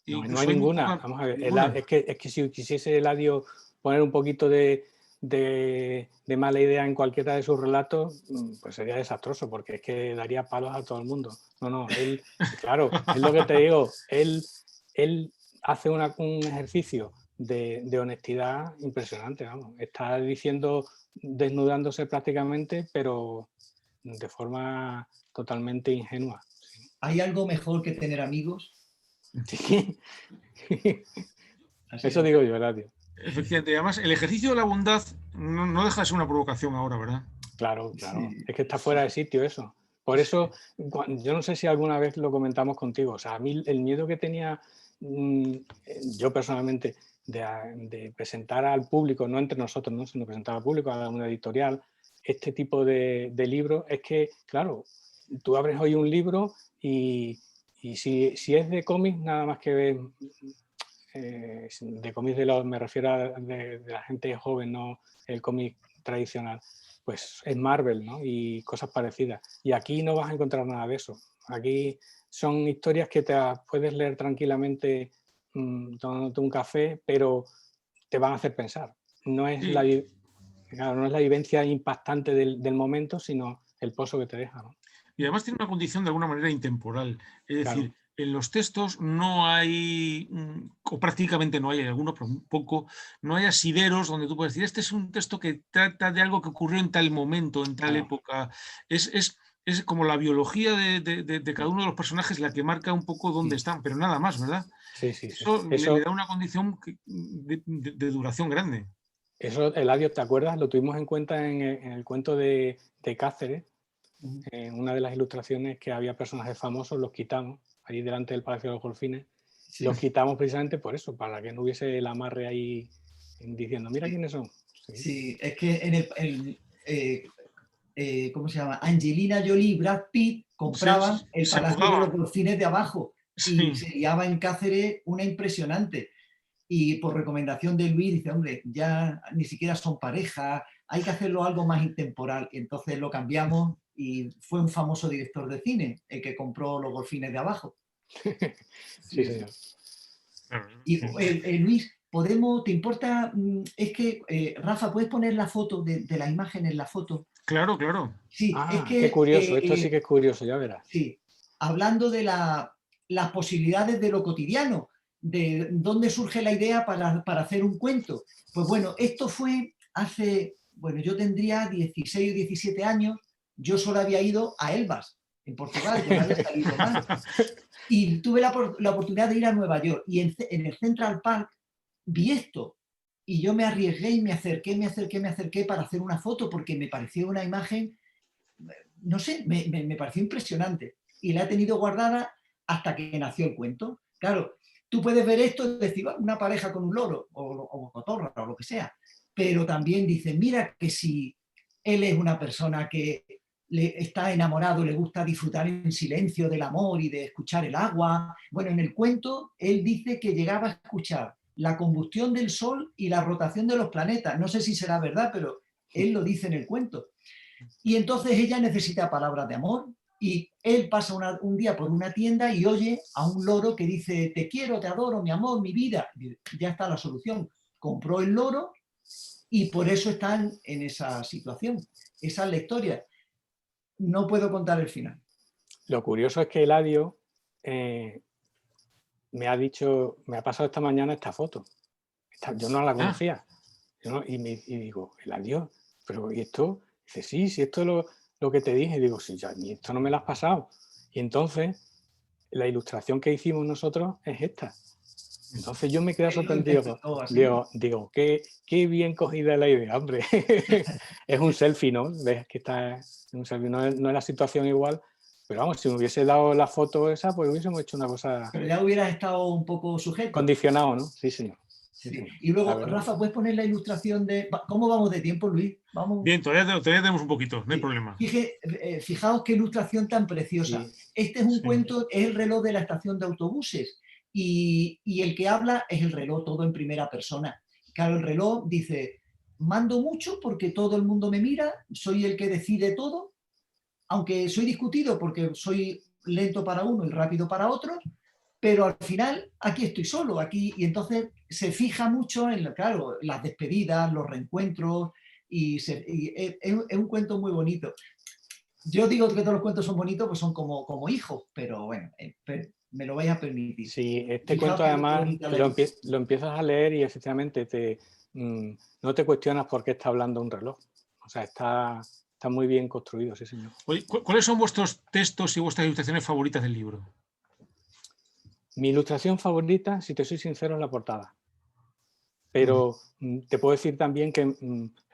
No hay ninguna. Vamos a ver, es que si quisiese Eladio poner un poquito de mala idea en cualquiera de sus relatos, pues sería desastroso, porque es que daría palos a todo el mundo. No, él, claro, es lo que te digo, él hace un ejercicio de honestidad impresionante, vamos. Está diciendo, desnudándose prácticamente, pero de forma totalmente ingenua. ¿Hay algo mejor que tener amigos? Sí. Eso digo yo, Eladio. Efectivamente, además el ejercicio de la bondad no deja de ser una provocación ahora, ¿verdad? Claro. Sí. Es que está fuera de sitio eso. Por eso, yo no sé si alguna vez lo comentamos contigo, o sea, a mí el miedo que tenía yo personalmente de presentar al público, no entre nosotros, ¿no? Sino presentar al público, a una editorial, este tipo de libros, es que, claro, tú abres hoy un libro y si es de cómics, nada más que ves de cómics me refiero a de la gente joven, no el cómic tradicional, pues es Marvel, ¿no? Y cosas parecidas. Y aquí no vas a encontrar nada de eso. Aquí son historias que te puedes leer tranquilamente tomándote un café, pero te van a hacer pensar. No es, no es la vivencia impactante del momento, sino el pozo que te deja, ¿no? Y además tiene una condición de alguna manera intemporal. Es decir, en los textos no hay, o prácticamente no hay, alguno, pero un poco, no hay asideros donde tú puedes decir, este es un texto que trata de algo que ocurrió en tal momento, en tal época. Es como la biología de cada uno de los personajes la que marca un poco dónde están, pero nada más, ¿verdad? Sí. Eso le da una condición de duración grande. Eso, Eladio, ¿te acuerdas? Lo tuvimos en cuenta en el cuento de Cáceres. En una de las ilustraciones que había personajes famosos, los quitamos, allí delante del Palacio de los Golfines, los quitamos precisamente por eso, para que no hubiese el amarre ahí diciendo, mira quiénes son. Sí, es que en ¿cómo se llama? Angelina Jolie y Brad Pitt compraban el Palacio de los Golfines de abajo y se liaba en Cáceres una impresionante. Y por recomendación de Luis dice, hombre, ya ni siquiera son pareja, hay que hacerlo algo más intemporal. Y entonces lo cambiamos y fue un famoso director de cine el que compró los Golfines de abajo. Sí, señor. Y Luis, ¿te importa? Es que, Rafa, ¿puedes poner la foto de la imagen en la foto? Claro, claro. Sí, es que... Qué curioso, esto sí que es curioso, ya verás. Sí, hablando de las posibilidades de lo cotidiano, de dónde surge la idea para hacer un cuento. Pues bueno, esto fue hace, yo tendría 16 o 17 años, yo solo había ido a Elvas, en Portugal, yo no había salido más. Y tuve la oportunidad de ir a Nueva York y en el Central Park vi esto y yo me arriesgué y me acerqué para hacer una foto porque me pareció una imagen, no sé, me pareció impresionante y la he tenido guardada hasta que nació el cuento. Claro, tú puedes ver esto y decir, una pareja con un loro o cotorra o lo que sea, pero también dices, mira que si él es una persona que está enamorado, le gusta disfrutar en silencio del amor y de escuchar el agua. Bueno, en el cuento él dice que llegaba a escuchar la combustión del sol y la rotación de los planetas. No sé si será verdad, pero él lo dice en el cuento. Y entonces ella necesita palabras de amor y él pasa un día por una tienda y oye a un loro que dice, te quiero, te adoro, mi amor, mi vida. Ya está la solución. Compró el loro y por eso están en esa situación. Esa es la historia. No puedo contar el final. Lo curioso es que Eladio me ha pasado esta mañana esta foto. Yo no la conocía. Y digo, Eladio, pero ¿y esto? Dice, sí, esto es lo que te dije. Y digo, sí, ya, ni esto no me lo has pasado. Y entonces, la ilustración que hicimos nosotros es esta. Entonces yo me quedé sorprendido. Digo, qué bien cogida la idea, hombre. Es un selfie, ¿no? Ves que está en un selfie, no es la situación igual. Pero vamos, si me hubiese dado la foto esa, pues hubiésemos hecho una cosa... Pero ya hubieras estado un poco sujeto. Condicionado, ¿no? Sí, señor. Sí. Y luego, Rafa, ¿puedes poner la ilustración de... ¿Cómo vamos de tiempo, Luis? ¿Vamos? Bien, todavía tenemos un poquito, no hay problema. Fijaos qué ilustración tan preciosa. Sí. Este es un cuento, es el reloj de la estación de autobuses. Y el que habla es el reloj, todo en primera persona. Claro, el reloj dice, mando mucho porque todo el mundo me mira, soy el que decide todo, aunque soy discutido porque soy lento para uno y rápido para otros, pero al final aquí estoy solo, aquí, y entonces se fija mucho en, claro, las despedidas, los reencuentros, es un cuento muy bonito. Yo digo que todos los cuentos son bonitos, pues son como hijos, pero bueno, me lo vais a permitir. Sí, este cuento además lo empiezas a leer y efectivamente no te cuestionas por qué está hablando un reloj. O sea, está muy bien construido, sí, señor. Oye, ¿cuáles son vuestros textos y vuestras ilustraciones favoritas del libro? Mi ilustración favorita, si te soy sincero, es la portada. Pero te puedo decir también que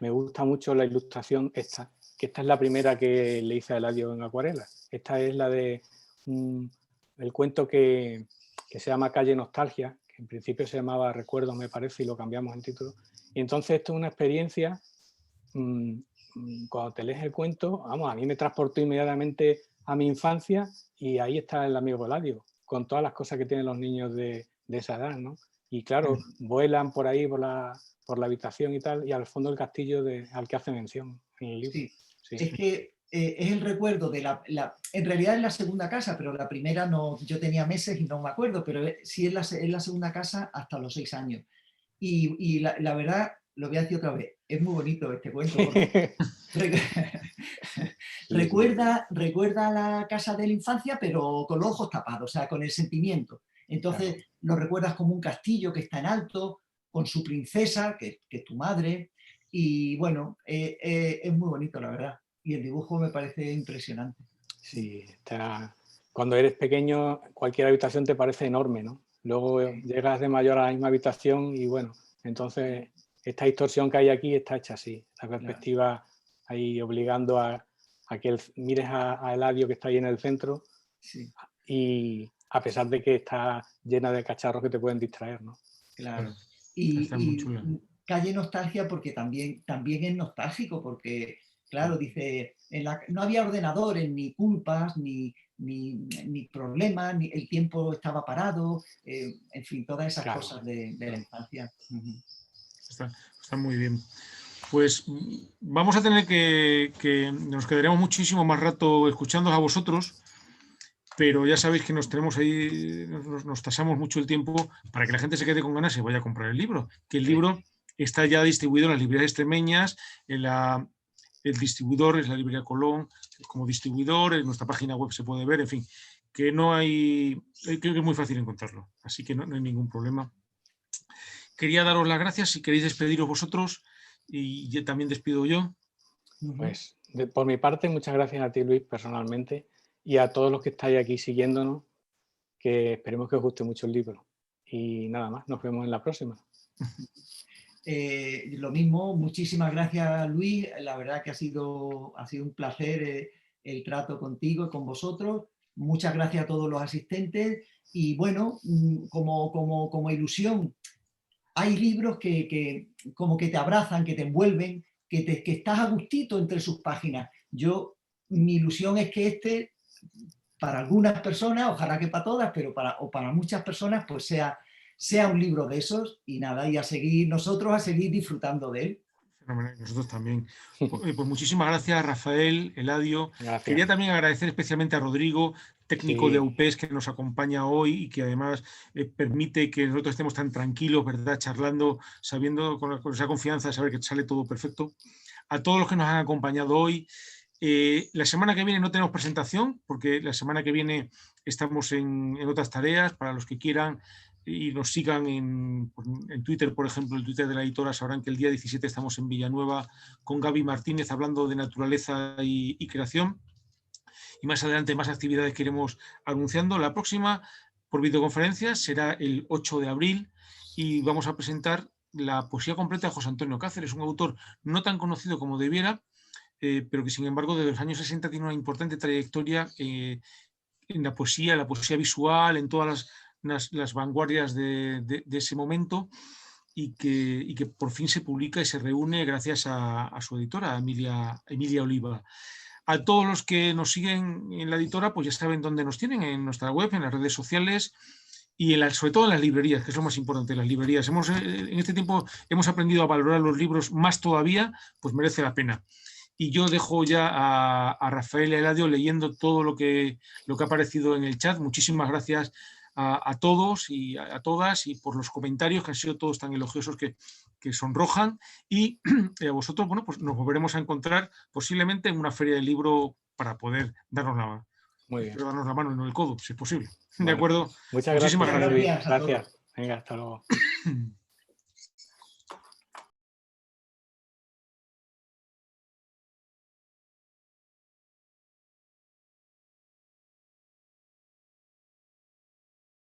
me gusta mucho la ilustración esta, que esta es la primera que le hice a Eladio en acuarela. Esta es la de el cuento que se llama Calle Nostalgia, que en principio se llamaba Recuerdos, me parece, y lo cambiamos en título. Y entonces esto es una experiencia, cuando te lees el cuento, vamos, a mí me transportó inmediatamente a mi infancia y ahí está el amigo Eladio, con todas las cosas que tienen los niños de esa edad, ¿no? Y claro, vuelan por ahí, por la habitación y tal, y al fondo el castillo al que hace mención en el libro. Sí. Sí. Es que es el recuerdo de en realidad es la segunda casa, pero la primera no, yo tenía meses y no me acuerdo, pero sí es la segunda casa hasta los 6 años. Y la verdad, lo voy a decir otra vez, es muy bonito este cuento. Porque recuerda a la casa de la infancia, pero con los ojos tapados, o sea, con el sentimiento. Entonces claro, lo recuerdas como un castillo que está en alto, con su princesa, que es tu madre, y bueno, es muy bonito, la verdad. Y el dibujo me parece impresionante. Sí, cuando eres pequeño, cualquier habitación te parece enorme, ¿no? Luego llegas de mayor a la misma habitación y bueno, entonces esta distorsión que hay aquí está hecha así. La perspectiva ahí obligando a que mires a Eladio que está ahí en el centro, sí, y a pesar de que está llena de cacharros que te pueden distraer, ¿no? Claro. Y Calle Nostalgia porque también es nostálgico, porque claro, dice, no había ordenadores, ni culpas, ni problemas, ni el tiempo estaba parado, en fin, todas esas cosas de la infancia. Está muy bien. Pues vamos a tener que nos quedaremos muchísimo más rato escuchando a vosotros, pero ya sabéis que nos tenemos ahí, nos tasamos mucho el tiempo para que la gente se quede con ganas y vaya a comprar el libro. Que el libro está ya distribuido en las librerías extremeñas, el distribuidor es la librería Colón, como distribuidor, en nuestra página web se puede ver, en fin, que no hay, creo que es muy fácil encontrarlo, así que no hay ningún problema. Quería daros las gracias, si queréis despediros vosotros, y yo también despido yo. Pues por mi parte, muchas gracias a ti, Luis, personalmente, y a todos los que estáis aquí siguiéndonos, que esperemos que os guste mucho el libro. Y nada más, nos vemos en la próxima. Lo mismo, muchísimas gracias, Luis. La verdad que ha sido un placer el trato contigo y con vosotros. Muchas gracias a todos los asistentes. Y bueno, como ilusión, hay libros que como que te abrazan, que te envuelven, que estás a gustito entre sus páginas. Mi ilusión es que para algunas personas, ojalá que para todas, pero para muchas personas, pues sea un libro de esos, y nada, y a seguir disfrutando de él. Nosotros también. Pues muchísimas gracias, Rafael, Eladio. Gracias. Quería también agradecer especialmente a Rodrigo, técnico de UPES, que nos acompaña hoy y que además permite que nosotros estemos tan tranquilos, ¿verdad?, charlando, sabiendo con esa confianza de saber que sale todo perfecto. A todos los que nos han acompañado hoy. La semana que viene no tenemos presentación, porque la semana que viene estamos en otras tareas. Para los que quieran y nos sigan en Twitter, por ejemplo, el Twitter de la editora, sabrán que el día 17 estamos en Villanueva con Gaby Martínez hablando de naturaleza y creación. más adelante más actividades que iremos anunciando. La próxima, por videoconferencia, será el 8 de abril y vamos a presentar la poesía completa de José Antonio Cáceres, un autor no tan conocido como debiera, pero que sin embargo desde los años 60 tiene una importante trayectoria en la poesía visual, en todas las vanguardias de ese momento, y que por fin se publica y se reúne gracias a su editora, Emilia Oliva. A todos los que nos siguen en la editora, pues ya saben dónde nos tienen, en nuestra web, en las redes sociales y sobre todo en las librerías, que es lo más importante, las librerías. En este tiempo hemos aprendido a valorar los libros más todavía, pues merece la pena. Y yo dejo ya a Rafael y a Eladio leyendo todo lo que ha aparecido en el chat. Muchísimas gracias a todos y a todas, y por los comentarios que han sido todos tan elogiosos que sonrojan. Y a vosotros, bueno, pues nos volveremos a encontrar posiblemente en una feria del libro para poder darnos la mano. Muy bien. Pero darnos la mano y no el codo, si es posible. Bueno, ¿de acuerdo? Muchas Muchísimas gracias. gracias. Gracias a todos. Gracias. Venga, hasta luego.